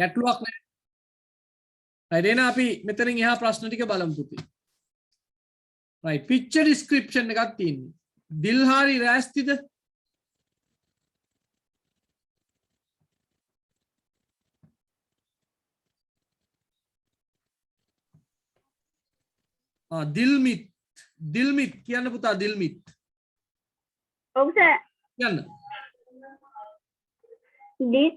ගැටලුවක් නැහැ. right එහෙනම් අපි මෙතනින් එහා ප්‍රශ්න ටික බලමු පුතේ. right picture description එකක් තියෙනවා. දිල්හාරි රෑස්තිද? දිල්මිත් කියන්න පුතා දිල්මිත්. ඔව් සර්. කියන්න. This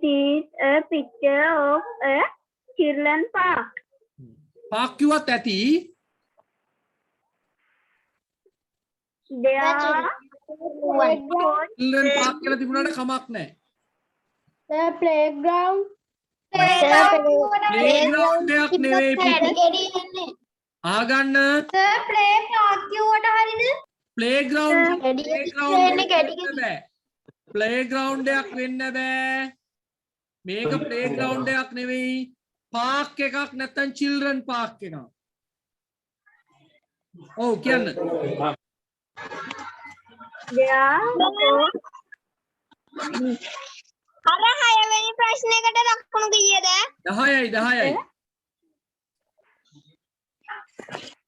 is a picture of a children park. Park කිව්වත් ඇති. There are children park කියලා තිබුණාට කමක් නැහැ. the playground. playground එකක් නෙවෙයි පුතේ. ආගන්න Sir play park කිව්වට හරියද? playground playground එකක් වෙන්න බෑ. මේක playground එකක් නෙවෙයි. park එකක් නැත්නම් children park එකක්. ඔව් කියන්න. අර 6 වෙනි ප්‍රශ්නයකට ලකුණු කීයද? 10යි.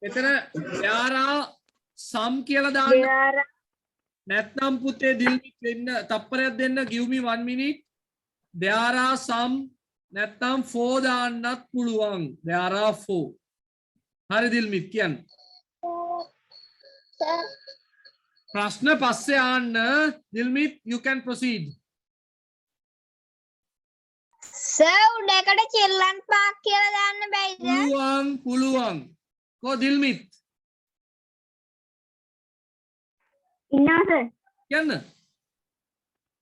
මෙතන යාරා සම් කියලා දාන්න. නැත්නම් පුතේ දිල්මිත් වෙන්න තප්පරයක් දෙන්න give me 1 minute. there are some නැත්නම් 4 දාන්නත් පුළුවන්. there are 4. හරි දිල්මිත් කියන්න. ප්‍රශ්න පස්සේ ආන්න. Dilmith you can proceed. Sir උඩකට children park කියලා දාන්න බැයිද? පුළුවන්. කො දිල්මිත් ඉන්නවා සර්. කියන්න.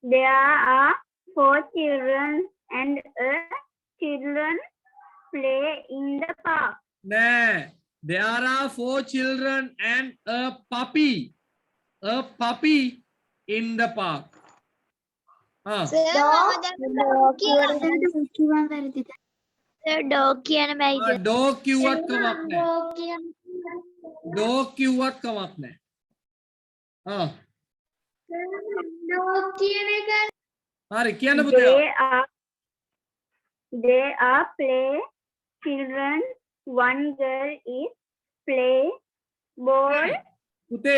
There are 4 children and a children play in the park. නෑ. there are 4 children and a puppy in the park. dog කියන බැයිද? dog කිව්වත් කමක් නෑ. dog කිව්වත් කමක් නෑ. dog කියන එක හරි කියන්න පුතේ. they are play children. One girl is play ball. පුතේ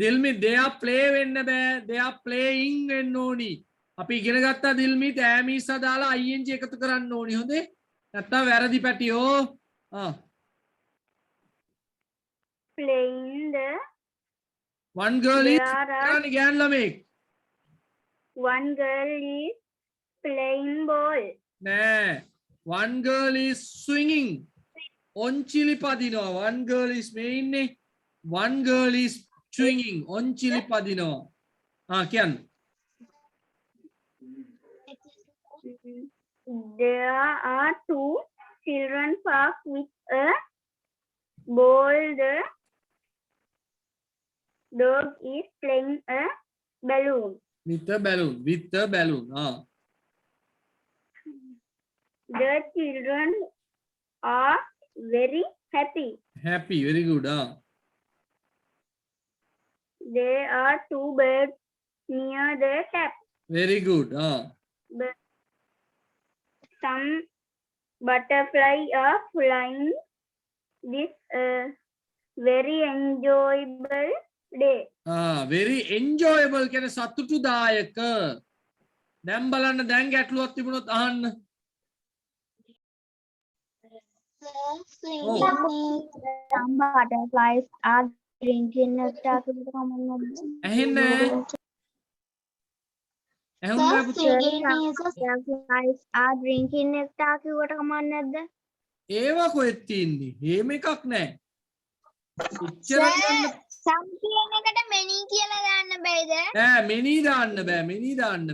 දිල්මිත් they are play වෙන්න බෑ. they are playing වෙන්න ඕනි. අපි ඉගෙන ගත්තා දිල්මිත් ඈමීසා දාලා ing එකතු කරන්න ඕනි. හොඳේ? නැත්තම් වැරදි පැටියෝ. playing the one girl is ගෑන් ළමෙක්. one girl is playing ball. නෑ. one girl is swinging. ඔන්චිලි පදිනවා. one girl is මේ ඉන්නේ. one girl is swinging. ඔන්චිලි පදිනවා. කියන්න. There are 2 children park with a ball. The dog is playing a balloon. with a balloon. The children are very happy. Very good. There are 2 birds near the tap. Very good. Some butterflies are flying. This very enjoyable day. very enjoyable කියන්නේ සතුටුදායක. දැන් බලන්න දැන් ගැටලුවක් තිබුණොත් අහන්න. Some butterflies are drinking nectar. ඇහෙන්නේ Butterflies are drinking nectar කිව්වට කමක් නැද්ද? ඒවා කොහෙද තියෙන්නේ? එහෙම එකක් නැහැ. some කියන එකට many කියලා දාන්න බෑද? නෑ many දාන්න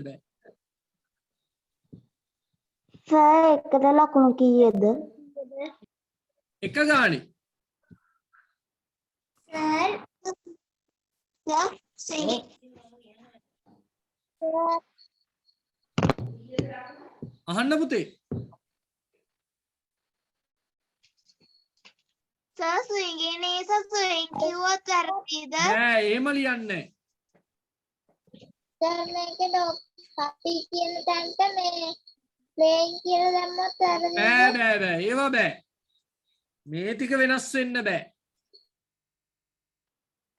බෑ. සර් එකට ලකුණු කීයද? එක ගානේ. අහන්න පුතේ. Sir swinging is a swing කිව්වොත් වැරදිද? නෑ එහෙම ලියන්නේ සර් මේක puppy කියන තැනට මේ playing කියලා දැම්මොත් බෑ ඒවා බෑ මේ ටික වෙනස් වෙන්න බෑ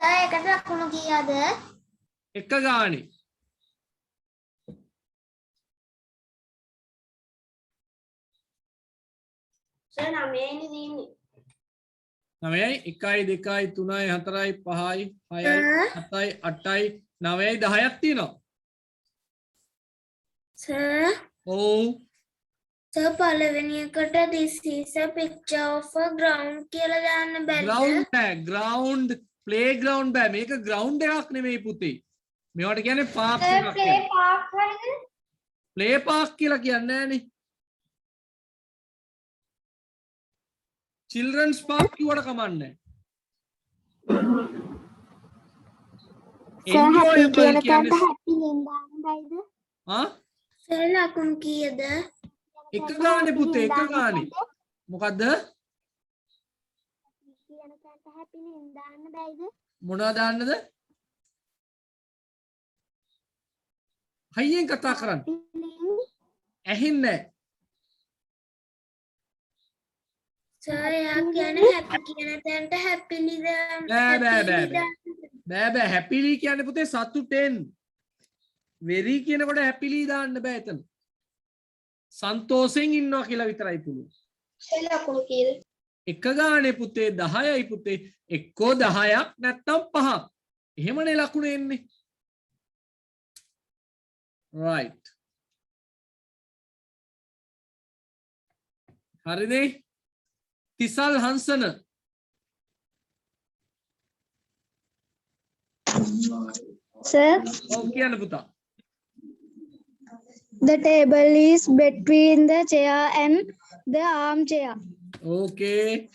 ඒකට ලකුණු කීයද එක ගානේ සර් 9යිනේ තියෙන්නේ 9යි 1යි 2යි 3යි 4යි 5යි 6යි 7යි 8යි 9යි 10ක් තියෙනවා සර් ඔව් සර් පළවෙනි එකට this is a picture of a ground කියලා දාන්න බැරිද ground බෑ ground playground බෑ මේක ground එකක් නෙමෙයි පුතේ මේවට කියන්නේ park එකක් play park හරිද play park කියලා කියන්නේ නෑනේ children's park කිව්වට කමන්නේ enjoyable කියන්නේ happy name දාන්න බැයිද ආ සර් ලකුණු කීයද එක ගානේ පුතේ එක ගානේ මොකද්ද කියන තැනට happy name දාන්න බැයිද මොනවද දාන්නද හයියෙන් කතා කරන්න ඇහෙන්නේ සර් යා කියන්නේ happy කියන තැනට happily දාන්න බෑ හැපිලි කියන්නේ පුතේ සතුටෙන් වෙරි කියනකොට හැපිලි දාන්න බෑ එතන සන්තෝෂෙන් ඉන්නවා කියලා විතරයි පුළුවන් සර් ලකුණු කීයද එක ගානේ පුතේ 10යි පුතේ එක්කෝ 10ක් නැත්තම් 5ක් එහෙමනේ ලකුණ එන්නේ right හරිනේ තිසල් හංසන Sir, ඔව් කියන්න පුතා the table is between the chair and the armchair. okay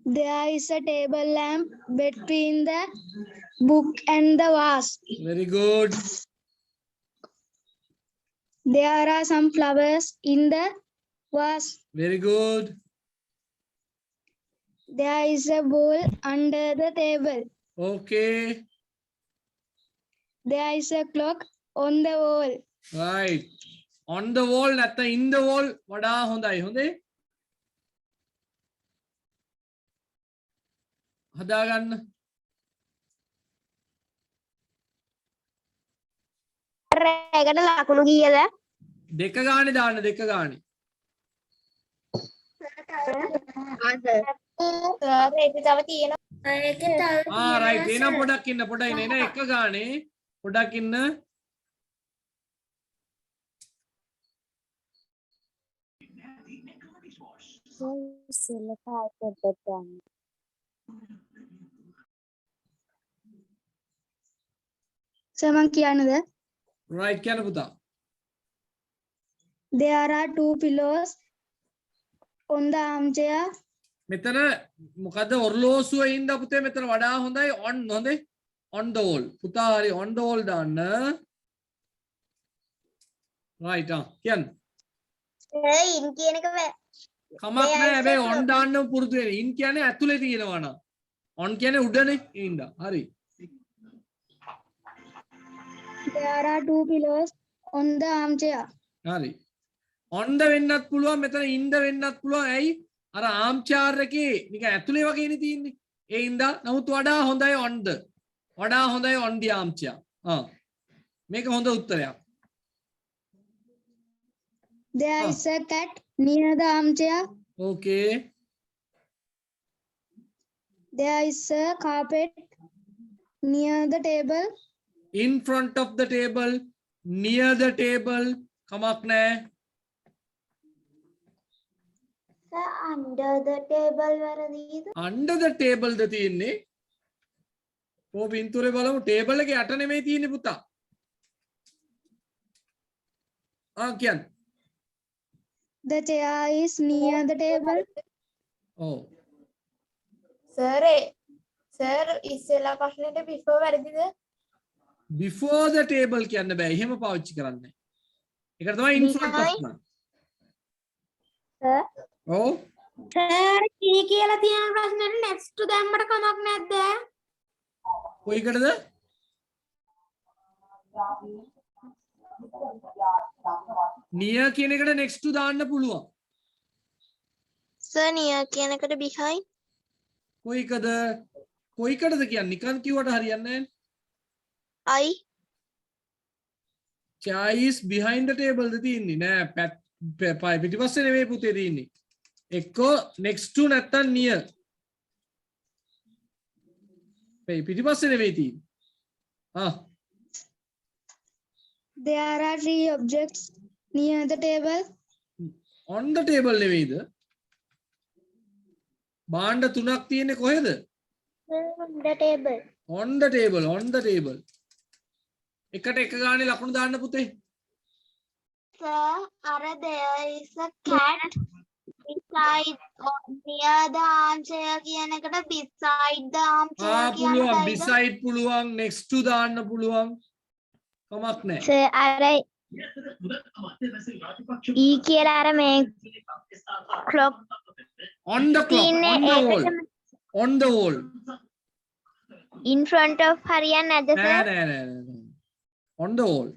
There is a table lamp between the book and the vase. very good There are some flowers in the vase. very good There is a bowl under the table. okay There is a clock on the wall. right on the wall නැත්නම් in the wall වඩා හොඳයි හොඳේ හදාගන්න ඒකට ලකුණු කීයද? දෙක ගානේ දාන්න දෙක ගානේ සර් ඒක තව තියෙනවා. ඒකේ තව right එහෙනම් පොඩක් ඉන්න පොඩක් ඉන්න එන එක ගානේ පොඩක් ඉන්න සර් මං කියන්නද? right කියන්න පුතා There are two pillows on the armchair. මෙතන මොකද ඔර්ලෝසුවේ ඉඳ පුතේ මෙතන වඩා හොඳයි on හොඳේ on the wall පුතා හරි on the wall දාන්න right කියන්න ඉන් කියන එක කමක් නැහැ හැබැයි on දාන්න පුරුදු වෙන්න in කියන්නේ ඇතුලේ තියෙනවා නම් on කියන්නේ උඩනේ ඉඳ හරි There are two pillows on the armchair. හරි on the වෙන්නත් පුළුවන් මෙතන in the වෙන්නත් පුළුවන් ඇයි අර armchair එකේ නිකන් ඇතුලේ වගේනේ තියෙන්නේ ඒ ඉඳා නමුත් වඩා හොඳයි on the වඩා හොඳයි on the armchair මේක හොඳ උත්තරයක් There is a cat near the armchair. okay There is a carpet near the table. in front of the table near the table කමක් නැහැ Under the table වැරදිද? under the table ද තියෙන්නේ ඕ පින්තූරේ බලමු table එකේ යට නෙමෙයි තියෙන්නේ පුතා කියන්න The chair is near the table. ඔව් Sir ඉස්සෙල්ලා ප්‍රශ්නෙට before වැරදිද? before the table කියන්න බෑ එහෙම පාවිච්චි කරන්න ඒකට තමයි in front of නම් Sir ඔව් Sir කී කියලා තියෙන ප්‍රශ්නෙට next to දැම්මට කමක් නැද්ද? කොයිකටද near කියන එකට next to දාන්න පුළුවන්. Sir, near කියන එකට behind. කොයිකද? කොයිකටද කියන්නේ? නිකන් කිව්වට හරියන්නේ නැහැ. I. Chai is behind the table ද තියෙන්නේ නෑ පිටිපස්සේ නෙවෙයි පුතේ තියෙන්නේ. එක්කෝ next to නැත්තම් near. පිටිපස්සේ නෙවෙයි තියෙන්නේ. There are 3 objects near the table. On the table නෙවෙයිද? භාණ්ඩ තුනක් තියෙන්නේ කොහෙද? The table. On the table, on the table. එකට එක ගානේ ලකුණු දාන්න පුතේ. Sir, there is a cat beside near the armchair කියන එකට beside the armchair කියන පුළුවන් එකයිද? beside පුළුවන් next to දාන්න පුළුවන්. කමක් නැහැ. Sir, E කියලා අර මේ clock On the clock, on the wall. On the wall. in front of හරියන්නේ නැද්ද නෑ sir? නෑ නෑ නෑ. On the wall.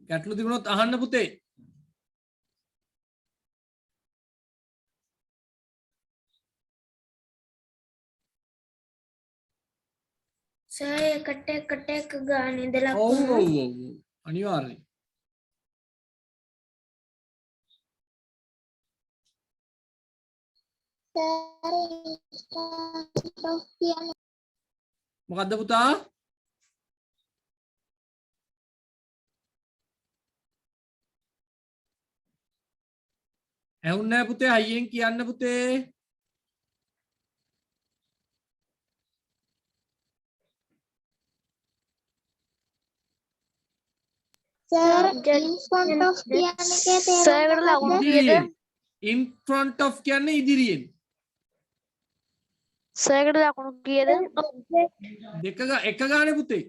ගැටලු තිබුණොත් අහන්න පුතේ. Sir, එකට එක ගානේද ඔව් ලකුණු? ඔව් ඔව් අනිවාර්යයෙන්. මොකද්ද පුතා? ඇහුන්නේ නැහැ පුතේ අයියෙන් කියන්න පුතේ. Sir, in front of කියන එකේ Sir, එකට ලකුණු කීයද? ඉදිරියෙන්. In front of කියන්නේ ඉදිරියෙන්. Sir, එකට ලකුණු කීයද? එක ගානේ පුතේ.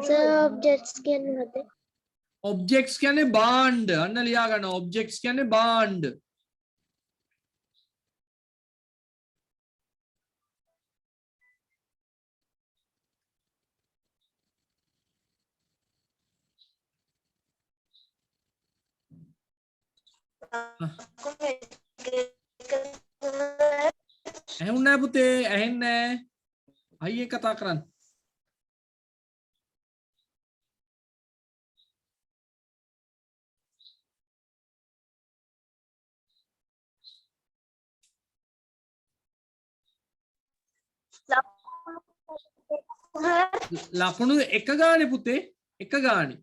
Sir, objects කියන්නේ මොකද? objects කියන්නේ භාණ්ඩ. අන්න ලියා ගන්න. objects කියන්නේ භාණ්ඩ. ඇහුන්නේ නැහැ පුතේ ඇහෙන්නේ නැහැ. අයියෙන් කතා කරන්න. ලකුණු එක ගානේ පුතේ එක ගානේ.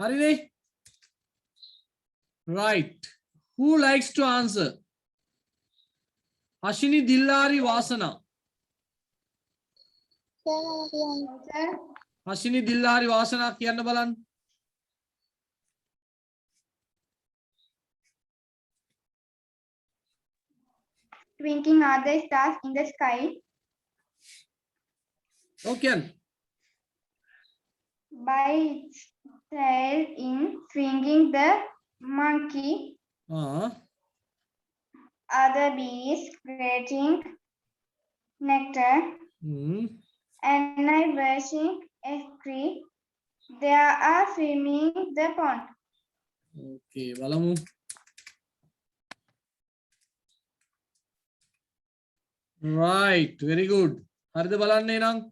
හරිනේ? Right. Who likes to answer? Ashini Dillari Vasana. Ashini Dillari Vasana කියන්න බලන්න. Twinkling are the stars in the sky. Okay. By its tail in swinging the monkey, other bees creating nectar, and I brushing a tree. There are swimming the pond. Okay, බලමු. Right, very good. හරිද බලන්න එනම්.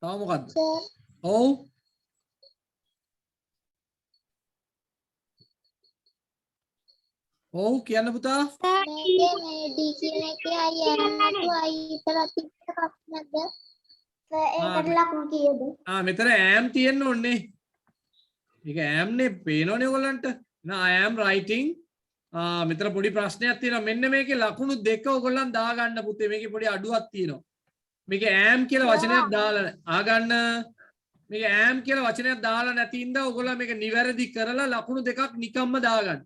තව මොකද්ද? ඔව්. ඔව් කියන්න පුතා. මේකේ මේ D කියන එකේ I am නැතුව I විතරක් තිබ්බ එකක් නැද්ද? ඒකට ලකුණු කීයද? මෙතන am තියෙන්න ඕනේ. මේක am නේ පේනවනේ ඔයගලන්ට. I am writing. මෙතන පොඩි ප්‍රශ්නයක් තියෙනවා. මෙන්න මේකේ ලකුණු දෙක ඔයගොල්ලන් දාගන්න පුතේ. මේකේ පොඩි අඩුවක් තියෙනවා. මේකේ am කියලා වචනයක් දාලා ආගන්න. මේක am කියලා වචනයක් දාලා නැති ඉඳ ඔයගොල්ලෝ මේක නිවැරදි කරලා ලකුණු දෙකක් නිකම්ම දාගන්න.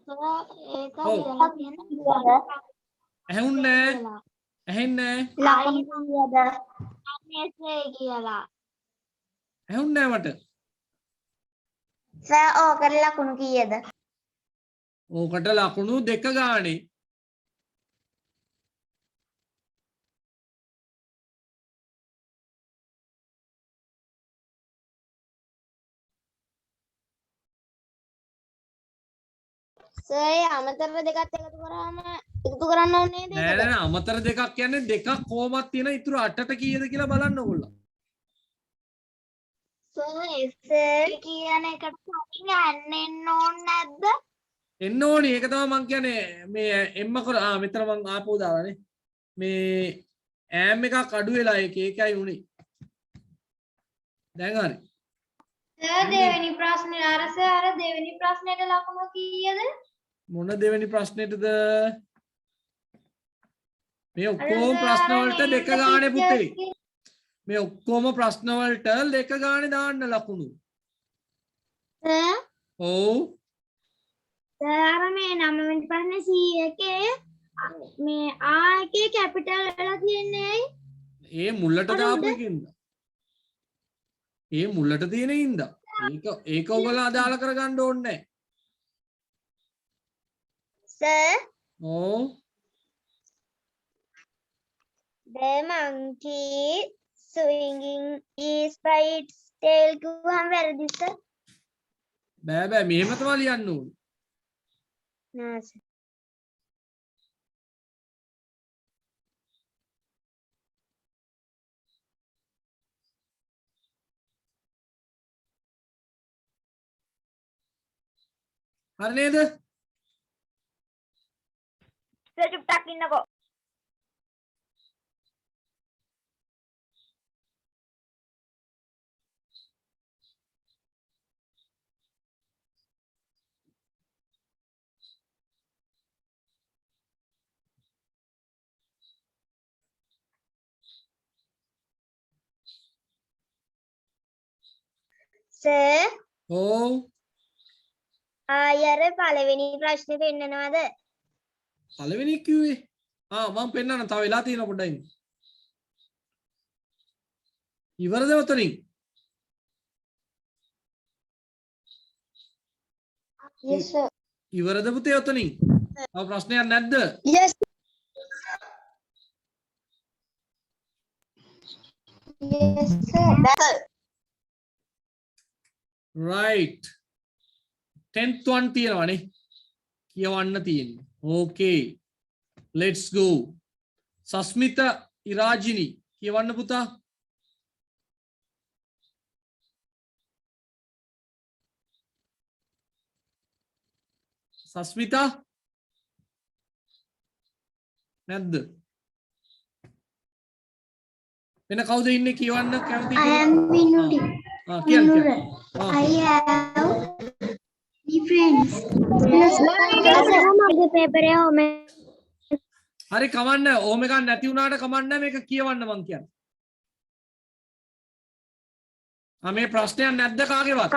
ඒක ඔව්. කියලා කියන්නේ ඇහුන්නේ ඇහෙන්නේ ලකුණු කීයද? මේසේ කියලා. ඇහුන්නේ මට. සර් ඕකට ලකුණු කීයද? ඕකට ලකුණු දෙක ගානේ. සර් අමතර දෙකත් එකතු කරාම එකතු කරන්න ඕනේ නේද? නෑ නෑ අමතර දෙකක් කියන්නේ දෙකක් කොහොමද තියෙන ඉතුරු 8ට කීයද කියලා බලන්න ඕගොල්ලෝ. සර් කියන එකට කලින් යන්න ඕනේ නැද්ද? එන්න ඕනි ඒක තමයි මං කියන්නේ මේ එම්ම කර මෙතන මං ආපහු දාලානේ. මේ am එකක් අඩු වෙලා ඒකයි උනේ. දැන් හරි. සර් දෙවෙනි ප්‍රශ්නේ අර දෙවෙනි ප්‍රශ්නෙට ලකුණු කීයද? මොන දෙවෙනි ප්‍රශ්නෙටද? මේ ඔක්කොම ප්‍රශ්න වලට දෙක ගානේ පුතේ. මේ ඔක්කොම ප්‍රශ්න වලට දෙක ගානේ දාන්න ලකුණු. සර් ඔව්. සර් මේ 9 වෙනි ප්‍රශ්නේ C එකේ මේ A එකේ කැපිටල් වල තියෙන්නේ ඇයි? ඒ මුල්ලට දාපු එකින්ද? ඒ මුල්ලට තියෙන ඉඳ. ඒක ඔයගොල්ලෝ අදාළ කරගන්න ඕනේ නැහැ. සර් ඔව්. the monkey swinging is by its tail කිව්වම වැරදිද සර්? බෑ මෙහෙම තමයි ලියන්න ඕනේ. නෑ සර්. හරි නේද? සර් චුට්ටක් ඉන්නකෝ. සර් ඔව්. ආයර පළවෙනි ප්‍රශ්නේ පෙන්නනවද? පළවෙනි කිව්වේ. මම පෙන්නන්න තව වෙලා තියෙන පොඩ්ඩයි. ඉවරද උතනින්? yes sir. ඉවරද පුතේ උතනින්? තව ප්‍රශ්නයක් නැද්ද? yes yes sir. right 10th one තියෙනවනේ කියවන්න තියෙන්නේ. okay let's go. සස්මිත ඉරාජිනි කියවන්න පුතා. සස්මිතා නැද්ද? වෙන කවුද ඉන්නේ කියවන්න කැමති? I am Vinudi. කියන්න. I have friends. මගේ පේපරේ හොම හරි කමන්න. ඕම එකක් නැති වුණාට කමන්න මේක කියවන්න මං කියන්නේ. මේ ප්‍රශ්නයක් නැද්ද කාගේවත්?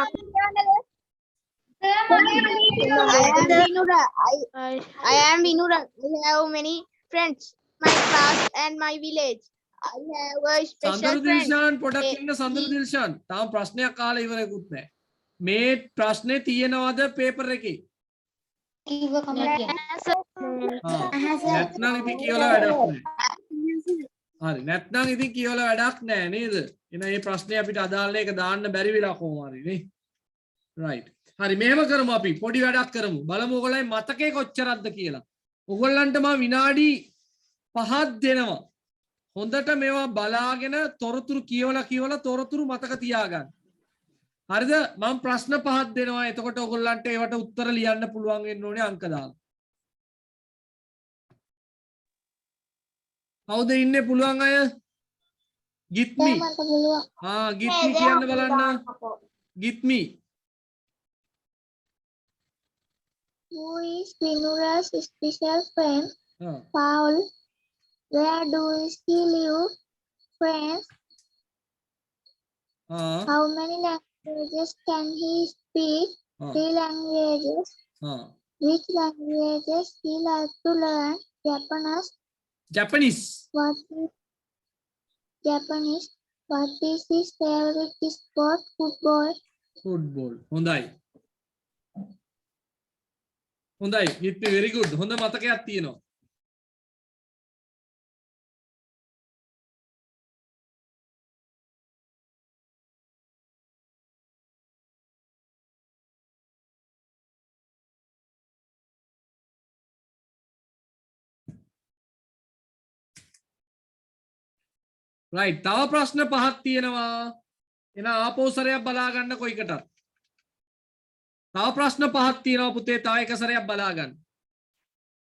I am Vinuda. I have many friends. My class and my village. I have a special සඳරු friend. Dilshan පොඩක් ඉන්න සඳරු දිල්ෂාන්. තාම ප්‍රශ්නයක් කාලා ඉවරෙකුත් නැහැ. මේ ප්‍රශ්නේ තියෙනවද පේපර් එකේ? කිව්ව කමක් නැත්නම් ඉතින් කියවලා වැඩක් නැහැ. හරි නැත්නම් ඉතින් කියවලා වැඩක් නැහැ නේද? එහෙනම් මේ ප්‍රශ්නේ අපිට අදාළ එක දාන්න බැරි වෙලා කොහොම හරි නේ. right. හරි මෙහෙම කරමු අපි පොඩි වැඩක් කරමු. බලමු ඔයගොල්ලන්ගේ මතකේ කොච්චරක්ද කියලා. ඔයගොල්ලන්ට මම විනාඩි 5ක් දෙනවා. හොඳට මේවා බලාගෙන තොරතුරු කියවලා තොරතුරු මතක තියාගන්න. හරිද? මම ප්‍රශ්න පහක් දෙනවා. එතකොට ඔයගොල්ලන්ට ඒවට උත්තර ලියන්න පුළුවන් වෙන්න ඕනේ අංක දාලා. කවුද ඉන්නේ පුළුවන් අය? ගිත්මි. ගිත්මි කියන්න බලන්න. ගිත්මි. Who is Vinura's special friend? Paul. Where do he live? France. How many languages can he speak? 3 languages. Which languages he likes to learn? Japanese. Japanese. Japanese. What is his favorite sport? Football. Football. හොඳයි. හොඳයි. ගිත්මි very good. හොඳ මතකයක් තියෙනවා. right තව ප්‍රශ්න පහක් තියෙනවා එන ආපහු සරයක් බලා ගන්න කොයිකටත් තව ප්‍රශ්න පහක් තියෙනවා පුතේ තව එක සරයක් බලා ගන්න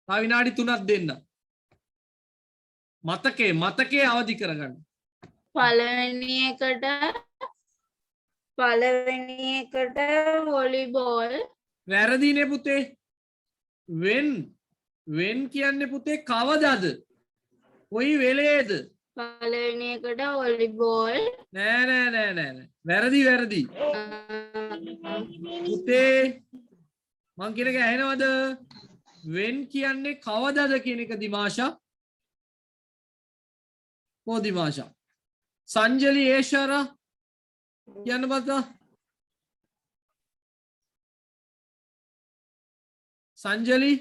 තව විනාඩි 3ක් දෙන්න මතකේ අවදි කරගන්න පළවෙනි එකට වොලිබෝල් වැරදිනේ පුතේ when කියන්නේ පුතේ කවදාද කොයි වෙලේද පළවෙනි එකට වොලිබෝල් නෑ වැරදි පුතේ මං කියන එක ඇහෙනවද when කියන්නේ කවදාද කියන එක දිමාෂා කො දිමාෂා සංජලි ඒෂාරා කියන්න බද්දා සංජලි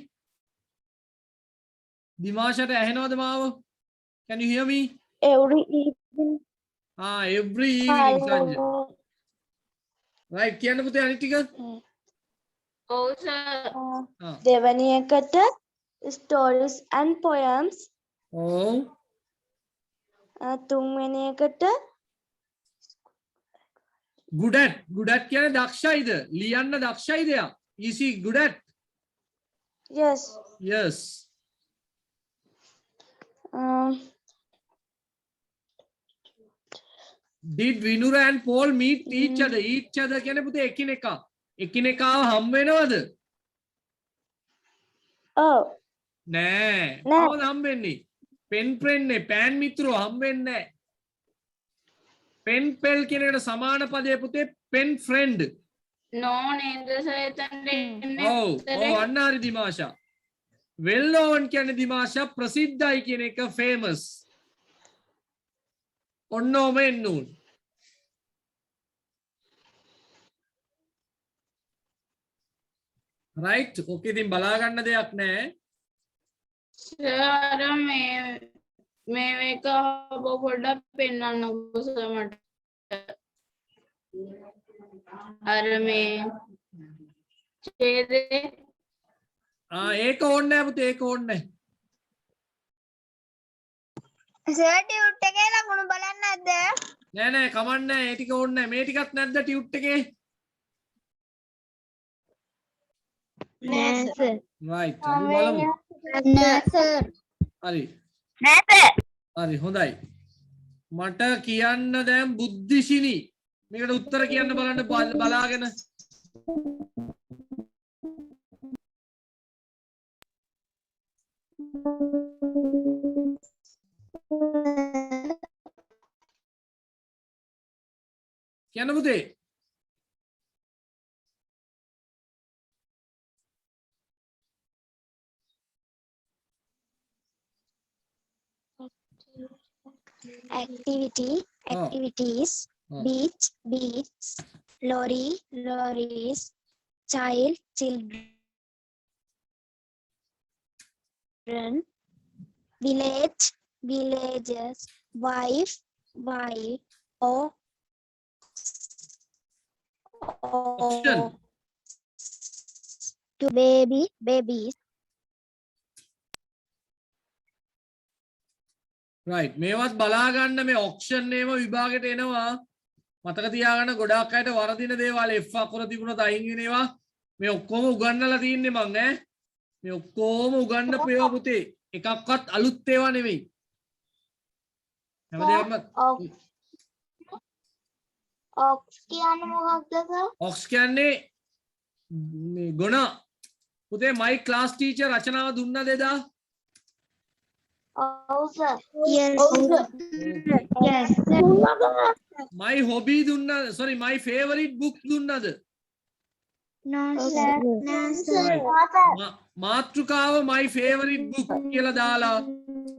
දිමාෂට ඇහෙනවද මාව can you hear me every evening every evening Sanjay right කියන්න පුතේ අනිත් ටික ඔව් සර් දෙවැනි එකට stories and poems ඔව් තුන්වෙනි එකට good at කියන්නේ දක්ෂයිද ලියන්න දක්ෂයිද යා is he good at yes did Vinura and Paul meet each other කියන්නේ පුතේ එකිනෙකාව හම් වෙනවද නෑ කවුද හම් වෙන්නේ පෙන් ප්‍රෙන්නේ පෑන් මිත්‍රෝ හම් වෙන්නේ නෑ පෙන් පෙල් කියන එකට සමාන පදේ පුතේ පෙන් ෆ්‍රෙන්ඩ් නෝ නේද සර් එතනට ඔව් අන්න හරි දිමාෂා well known කියන්නේ දිමාෂා ප්‍රසිද්ධයි කියන එක famous ඔන්නෝම එන්න උන් right okay ඉතින් බලා ගන්න දෙයක් නෑ සර් මේ එක පොඩ්ඩක් පෙන්නන්නකෝ සර් මට අර මේ ඡේදේ ඒක ඕනේ නෑ පුතේ ඒක ඕනේ නෑ සර් ටියුට් එකේ ලකුණු බලන්න නැද්ද නෑ කමන්නේ ඒ ටික ඕනේ නෑ මේ ටිකත් නැද්ද ටියුට් එකේ නෑ සර් right අපි බලමු නෑ සර් හරි නෑ සර් හරි හොඳයි මට කියන්න දැන් බුද්ධිශිනි මේකට උත්තර කියන්න බලන්න බලාගෙන කියන්න පුතේ activities beach lorries children villages wife option to babies right මේවත් බලා ගන්න මේ ඔක්ෂන් නේම විභාගෙට එනවා මතක තියාගන්න ගොඩාක් අයට වරදින දේවල් F අකුර තිබුණත් අයින් වෙන ඒවා මේ ඔක්කොම උගන්වලා තින්නේ මං ඈ මේ ඔක්කොම උගන්වපු ඒවා පුතේ එකක්වත් අලුත් ඒවා නෙවෙයි හැමදේම ඔක්ස් කියන්නේ මොකක්ද සර්? ඔක්ස් කියන්නේ මේ ගුණ පුතේ මයි ක්ලාස් ටීචර් රචනාව දුන්නද එදා? ඔව් sir. Yes. Yes. My hobby දුන්නද? sorry මයි ෆේවරිට් බුක් දුන්නද? No, sir. No, sir. මාතෘකාව මයි ෆේවරිට් බුක් කියලා දාලා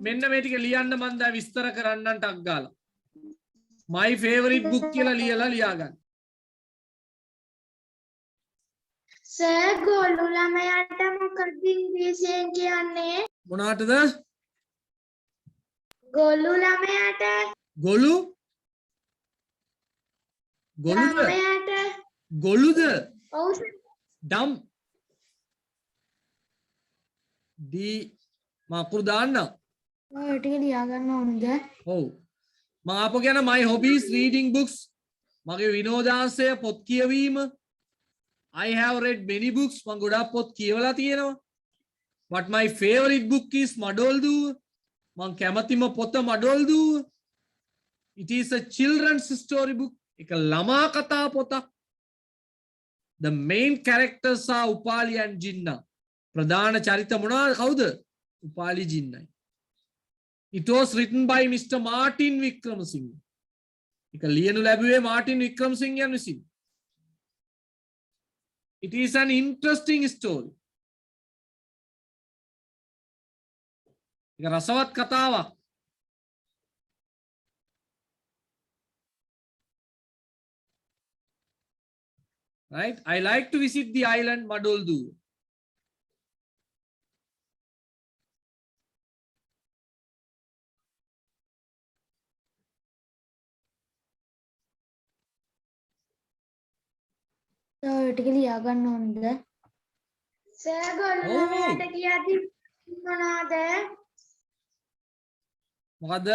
මෙන්න මේ ටික ලියන්න මම දැන් විස්තර කරන්නම් ටක් ගාලා මයි ෆේවරිට් බුක් කියලා ලියලා ලියාගන්න. සර් ගොළු ළමයාට මොකක්ද ඉංග්‍රීසියෙන් කියන්නේ? මොනවටද? ගොළු ළමයාට ගොළු ගොළුද? ළමයාට ගොළුද? ඔව් සර්. ඩම් ඩී මාකුරු දාන්න. ඔය ටික ලියා ගන්න ඕනද? ඔව් මම ආපහු කියන my hobbies reading books මගේ විනෝදාංශය පොත් කියවීම I have read many books මම ගොඩාක් පොත් කියවලා තියෙනවා but my favorite book is මඩොල් දුව මම කැමතිම පොත මඩොල් දුව it is a children's story book එක ළමා කතා පොතක් the main characters are Upali and ජින්නා ප්‍රධාන චරිත මොනවාද කවුද Upali ජින්නයි. It was written by Mr. Martin Wickramasinghe. එක ලියනු ලැබුවේ මාටින් වික්‍රමසිංහයන් විසින්. It is an interesting story. එක රසවත් කතාවක්. Right? I like to visit the island Madoldu. ඔය ටික ලියා ගන්න ඕනද? සර් ගොළු ළමයාට කියද්දි මොනවාද? මොකද?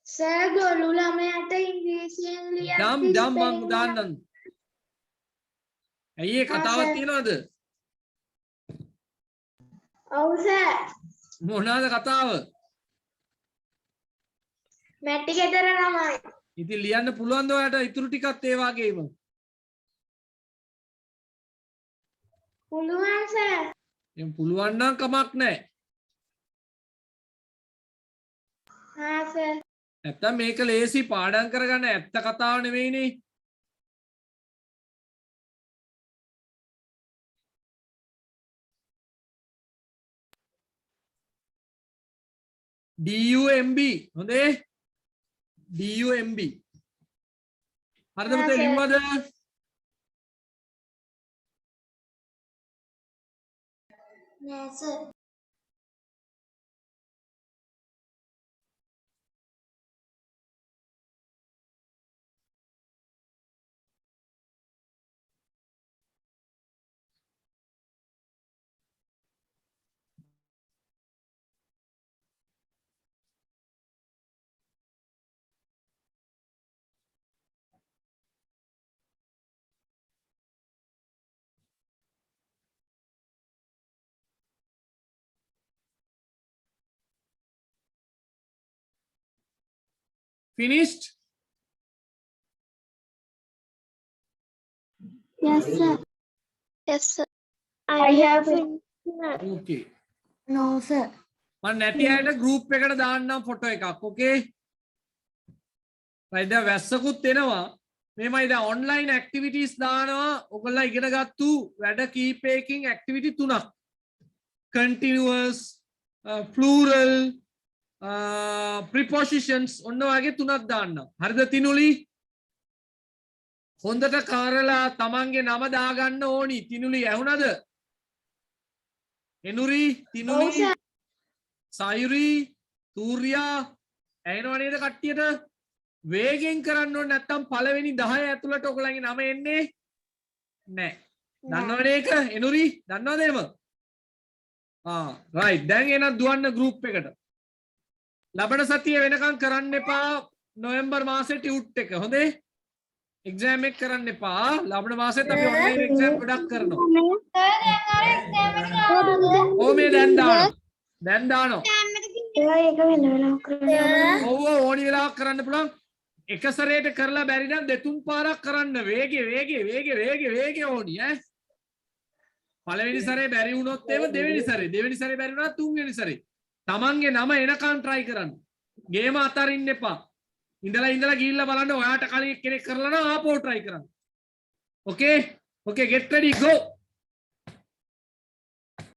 සර් ගොළු ළමයාට ඉංග්‍රීසියෙන් ලියද්දි දම් මං දාන්නම්. ඇයි ඒ කතාවක් තියනවද? ඔව් සර්. මොනවාද කතාව? මැටි ගෙදර ළමයි. ඉතින් ලියන්න පුළුවන්ද ඔයාලට ඉතුරු ටිකත් ඒ වගේම? පුළුවන් සර්. එහෙනම් පුළුවන් නම් කමක් නැහැ. හා සර්. නැත්තම් මේක ලේසි පාඩම් කරගන්න ඇත්ත කතාව නෙවෙයිනේ. DUMB හොඳේ? DUMB. හරිද පුතේ ලිව්වද? නෑ sir. Finished? Yes sir. Yes sir. I have Okay. No sir. මම නැති අයට group එකට දාන්නම් ෆොටෝ එකක්. Okay? right දැන් වැස්සකුත් එනවා. මේමයි දැන් online activities දානවා. ඔයගොල්ලෝ ඉගෙන ගත්තු වැඩ කීපයකින් activity තුනක්. continuous, plural, prepositions ඔන්න වගේ තුනක් දාන්න. හරිද තිනුලි? හොඳට කාරලා තමන්ගේ නම දාගන්න ඕනි. තිනුලි ඇහුණද? එනුරි, තිනුලි, සයුරි, තූර්යා ඇහෙනව නේද කට්ටියට? වේගෙන් කරන්න ඕනේ නැත්තම් පළවෙනි 10 ඇතුළට ඔයගොල්ලන්ගේ නම එන්නේ නැහැ. දන්නවනේ ඒක? එනුරි දන්නවද එහෙම? right. දැන් එන දුවන්න group එකට. ලබන සතිය වෙනකන් කරන්න එපා නොවැම්බර් මාසේ ටියුට් එක හොඳේ එක්සෑම් එක කරන්න එපා ලබන මාසෙත් අපි ඔන්ලයින් එක්සෑම් ගොඩක් කරනවා ඕ මේ දැන් දානවා ඔව් ඕනි වෙලාවක් කරන්න පුළුවන් එක සැරේට කරලා බැරි නම් දෙතුන් පාරක් කරන්න වේගෙ ඕනි ඈ පළවෙනි සැරේ බැරි වුණොත් එහෙම දෙවෙනි සැරේ බැරි වුණා තුන්වෙනි සැරේ තමන්ගේ නම එනකන් try කරන්න ගේම අතරින්න එපා ඉඳලා ගිහිල්ලා බලන්න ඔයාට කලින් කෙනෙක් කරලා නම් ආපහු try කරන්න okay get ready go